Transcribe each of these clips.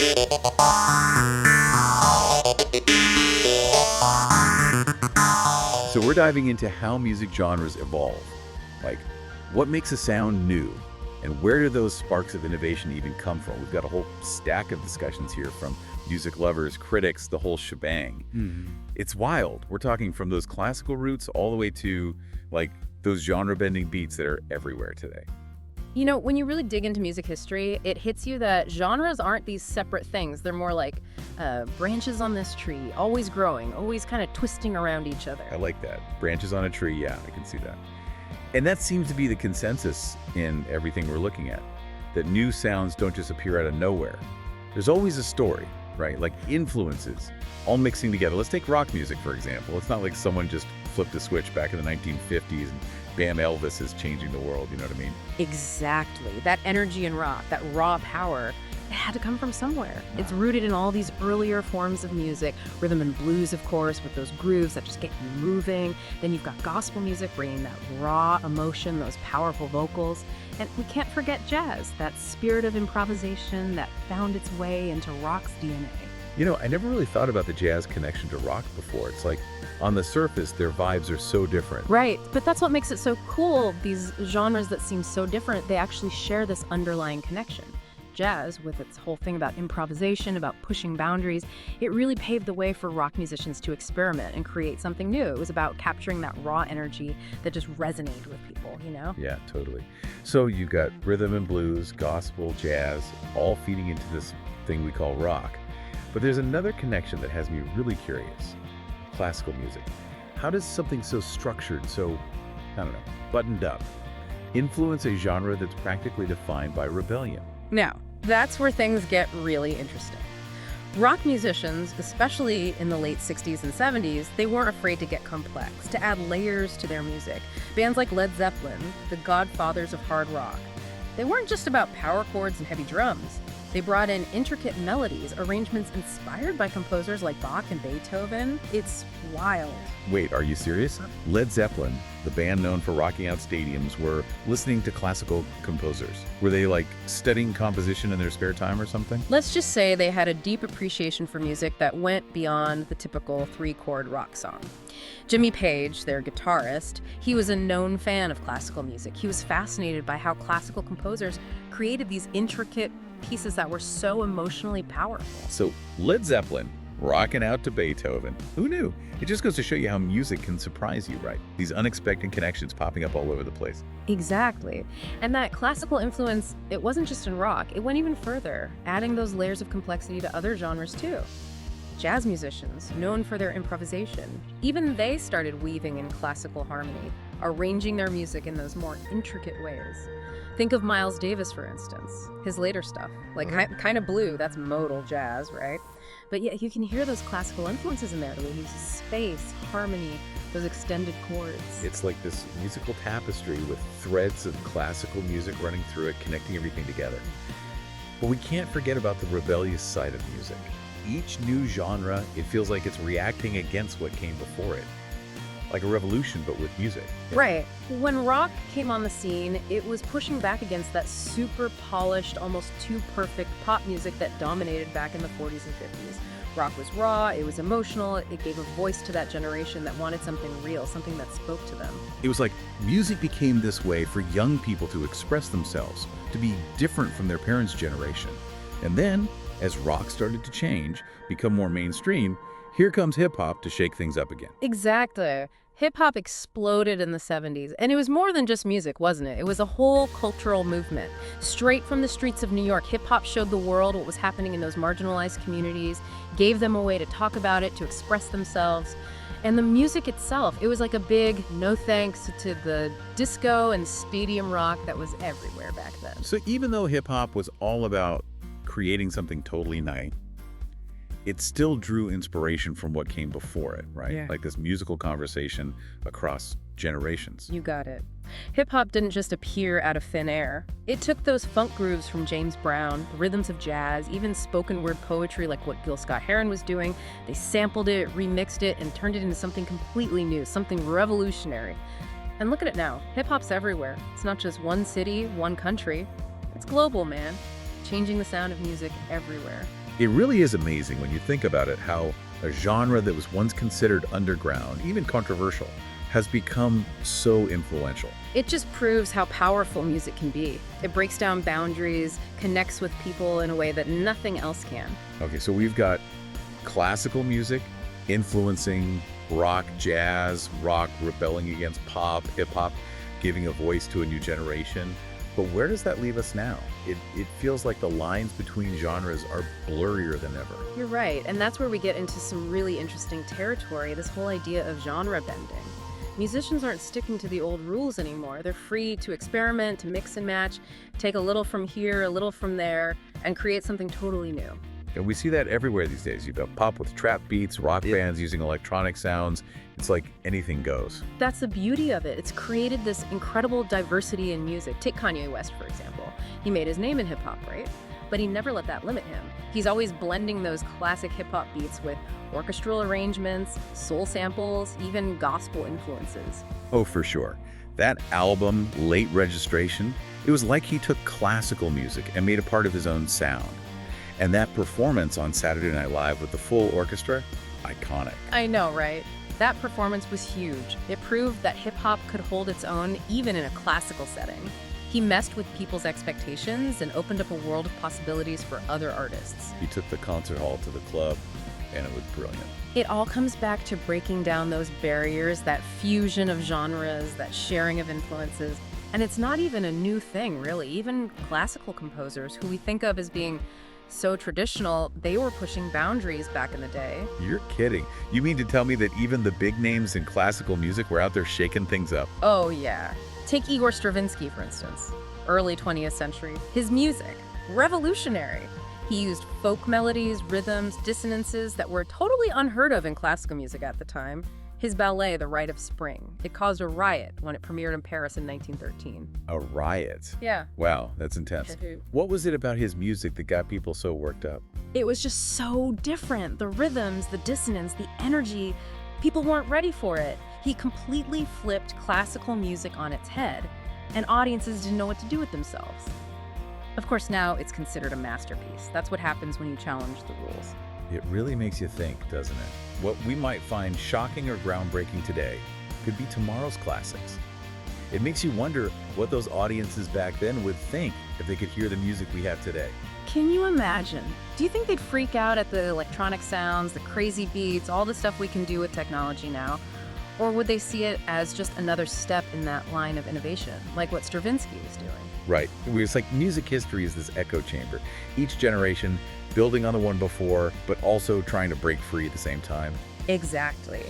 So we're diving into how music genres evolve. Like, what makes a sound new? And where do those sparks of innovation even come from? We've got a whole stack of discussions here from music lovers, critics, the whole shebang. It's wild. We're talking from those classical roots all the way to, like, those genre-bending beats that are everywhere today. You know, when you really dig into music history, it hits you that genres aren't these separate things. They're more like branches on this tree, always growing, always kind of twisting around each other. I like that. Branches on a tree, yeah, I can see that. And that seems to be the consensus in everything we're looking at, that new sounds don't just appear out of nowhere. There's always a story, right? Like influences, all mixing together. Let's take rock music, for example. It's not like someone just flipped a switch back in the 1950s and bam, Elvis is changing the world, you know what I mean? Exactly. That energy in rock, that raw power, it had to come from somewhere. It's rooted in all these earlier forms of music, rhythm and blues, of course, with those grooves that just get you moving. Then you've got gospel music bringing that raw emotion, those powerful vocals. And we can't forget jazz, that spirit of improvisation that found its way into rock's DNA. You know, I never really thought about the jazz connection to rock before. It's like, on the surface, their vibes are so different. Right, but that's what makes it so cool. These genres that seem so different, they actually share this underlying connection. Jazz, with its whole thing about improvisation, about pushing boundaries, it really paved the way for rock musicians to experiment and create something new. It was about capturing that raw energy that just resonated with people, you know? Yeah, totally. So you've got rhythm and blues, gospel, jazz, all feeding into this thing we call rock. But there's another connection that has me really curious. Classical music. How does something so structured, so, I don't know, buttoned up, influence a genre that's practically defined by rebellion? Now, that's where things get really interesting. Rock musicians, especially in the late 60s and 70s, they weren't afraid to get complex, to add layers to their music. Bands like Led Zeppelin, the godfathers of hard rock, they weren't just about power chords and heavy drums. They brought in intricate melodies, arrangements inspired by composers like Bach and Beethoven. It's wild. Wait, are you serious? Led Zeppelin, the band known for rocking out stadiums, were listening to classical composers. Were they like studying composition in their spare time or something? Let's just say they had a deep appreciation for music that went beyond the typical three-chord rock song. Jimmy Page, their guitarist, he was a known fan of classical music. He was fascinated by how classical composers created these intricate pieces that were so emotionally powerful. So Led Zeppelin, rocking out to Beethoven. Who knew? It just goes to show you how music can surprise you, right? These unexpected connections popping up all over the place. Exactly. And that classical influence, it wasn't just in rock, it went even further, adding those layers of complexity to other genres too. Jazz musicians, known for their improvisation, even they started weaving in classical harmony, arranging their music in those more intricate ways. Think of Miles Davis, for instance, his later stuff, like kind of blue, that's modal jazz, right? But yet you can hear those classical influences in there. They use space, harmony, those extended chords. It's like this musical tapestry with threads of classical music running through it, connecting everything together. But we can't forget about the rebellious side of music. Each new genre, it feels like it's reacting against what came before it. Like a revolution, but with music. Right. When rock came on the scene, it was pushing back against that super polished, almost too perfect pop music that dominated back in the 40s and 50s. Rock was raw, it was emotional, it gave a voice to that generation that wanted something real, something that spoke to them. It was like music became this way for young people to express themselves, to be different from their parents' generation. And then, as rock started to change, become more mainstream, here comes hip-hop to shake things up again. Exactly. Hip-hop exploded in the 70s, and it was more than just music, wasn't it? It was a whole cultural movement. Straight from the streets of New York, hip-hop showed the world what was happening in those marginalized communities, gave them a way to talk about it, to express themselves. And the music itself, it was like a big no thanks to the disco and stadium rock that was everywhere back then. So even though hip-hop was all about creating something totally new, it still drew inspiration from what came before it, right? Yeah. Like this musical conversation across generations. You got it. Hip-hop didn't just appear out of thin air. It took those funk grooves from James Brown, the rhythms of jazz, even spoken word poetry like what Gil Scott-Heron was doing. They sampled it, remixed it, and turned it into something completely new, something revolutionary. And look at it now. Hip-hop's everywhere. It's not just one city, one country. It's global, man. Changing the sound of music everywhere. It really is amazing when you think about it, how a genre that was once considered underground, even controversial, has become so influential. It just proves how powerful music can be. It breaks down boundaries, connects with people in a way that nothing else can. Okay, so we've got classical music influencing rock, jazz, rock rebelling against pop, hip-hop, giving a voice to a new generation. But where does that leave us now? It feels like the lines between genres are blurrier than ever. You're right, and that's where we get into some really interesting territory, this whole idea of genre bending. Musicians aren't sticking to the old rules anymore. They're free to experiment, to mix and match, take a little from here, a little from there, and create something totally new. And we see that everywhere these days. You've got pop with trap beats, rock bands using electronic sounds. It's like anything goes. That's the beauty of it. It's created this incredible diversity in music. Take Kanye West, for example. He made his name in hip-hop, right? But he never let that limit him. He's always blending those classic hip-hop beats with orchestral arrangements, soul samples, even gospel influences. Oh, for sure. That album, Late Registration, it was like he took classical music and made a part of his own sound. And that performance on Saturday Night Live with the full orchestra, iconic. I know, right? That performance was huge. It proved that hip-hop could hold its own even in a classical setting. He messed with people's expectations and opened up a world of possibilities for other artists. He took the concert hall to the club, and it was brilliant. It all comes back to breaking down those barriers, that fusion of genres, that sharing of influences. And it's not even a new thing, really. Even classical composers, who we think of as being so traditional, they were pushing boundaries back in the day. You're kidding. You mean to tell me that even the big names in classical music were out there shaking things up? Oh, yeah. Take Igor Stravinsky, for instance. Early 20th century. His music, revolutionary. He used folk melodies, rhythms, dissonances that were totally unheard of in classical music at the time. His ballet, The Rite of Spring, it caused a riot when it premiered in Paris in 1913. A riot? Yeah. Wow, that's intense. What was it about his music that got people so worked up? It was just so different. The rhythms, the dissonance, the energy. People weren't ready for it. He completely flipped classical music on its head, and audiences didn't know what to do with themselves. Of course, now it's considered a masterpiece. That's what happens when you challenge the rules. It really makes you think, doesn't it? What we might find shocking or groundbreaking today could be tomorrow's classics. It makes you wonder what those audiences back then would think if they could hear the music we have today. Can you imagine? Do you think they'd freak out at the electronic sounds, the crazy beats, all the stuff we can do with technology now? Or would they see it as just another step in that line of innovation, like what Stravinsky was doing? Right. It's like music history is this echo chamber. Each generation building on the one before, but also trying to break free at the same time. Exactly.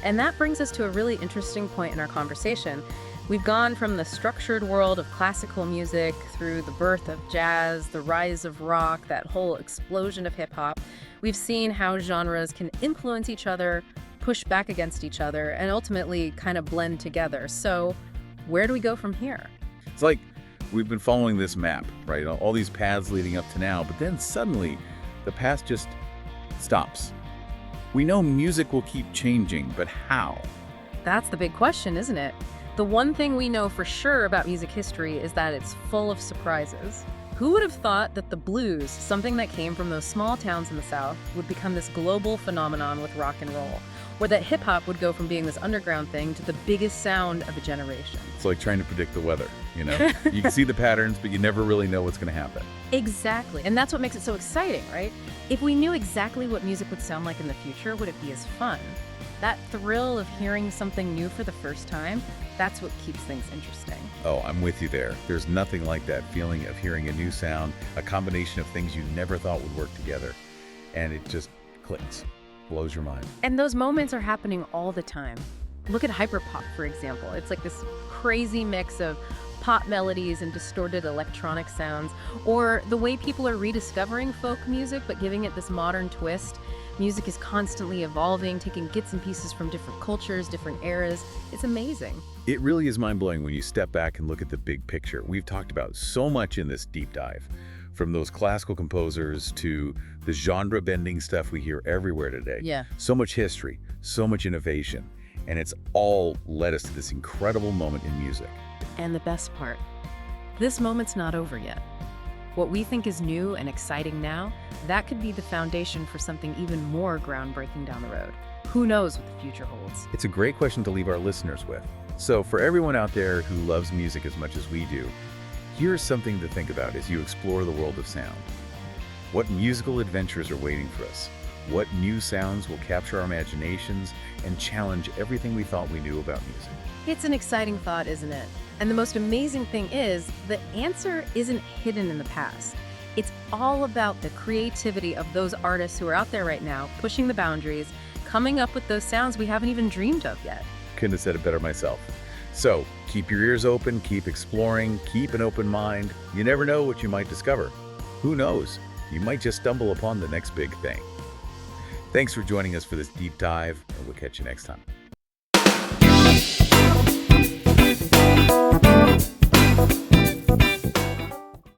And that brings us to a really interesting point in our conversation. We've gone from the structured world of classical music through the birth of jazz, the rise of rock, that whole explosion of hip-hop. We've seen how genres can influence each other, push back against each other, and ultimately kind of blend together. So where do we go from here? It's like we've been following this map, right? All these paths leading up to now, but then suddenly the path just stops. We know music will keep changing, but how? That's the big question, isn't it? The one thing we know for sure about music history is that it's full of surprises. Who would have thought that the blues, something that came from those small towns in the South, would become this global phenomenon with rock and roll? Or that hip-hop would go from being this underground thing to the biggest sound of a generation? It's like trying to predict the weather, you know? You can see the patterns, but you never really know what's going to happen. Exactly. And that's what makes it so exciting, right? If we knew exactly what music would sound like in the future, would it be as fun? That thrill of hearing something new for the first time, that's what keeps things interesting. Oh, I'm with you there. There's nothing like that feeling of hearing a new sound, a combination of things you never thought would work together, and it just clicks, blows your mind. And those moments are happening all the time. Look at hyperpop, for example. It's like this crazy mix of pop melodies and distorted electronic sounds, or the way people are rediscovering folk music but giving it this modern twist. Music is constantly evolving, taking bits and pieces from different cultures, different eras. It's amazing. It really is mind-blowing when you step back and look at the big picture. We've talked about so much in this deep dive, from those classical composers to the genre-bending stuff we hear everywhere today. Yeah. So much history, so much innovation, and it's all led us to this incredible moment in music. And the best part, this moment's not over yet. What we think is new and exciting now, that could be the foundation for something even more groundbreaking down the road. Who knows what the future holds? It's a great question to leave our listeners with. So for everyone out there who loves music as much as we do, here's something to think about as you explore the world of sound. What musical adventures are waiting for us? What new sounds will capture our imaginations and challenge everything we thought we knew about music? It's an exciting thought, isn't it? And the most amazing thing is, the answer isn't hidden in the past. It's all about the creativity of those artists who are out there right now, pushing the boundaries, coming up with those sounds we haven't even dreamed of yet. Couldn't have said it better myself. So keep your ears open, keep exploring, keep an open mind. You never know what you might discover. Who knows? You might just stumble upon the next big thing. Thanks for joining us for this deep dive, and we'll catch you next time.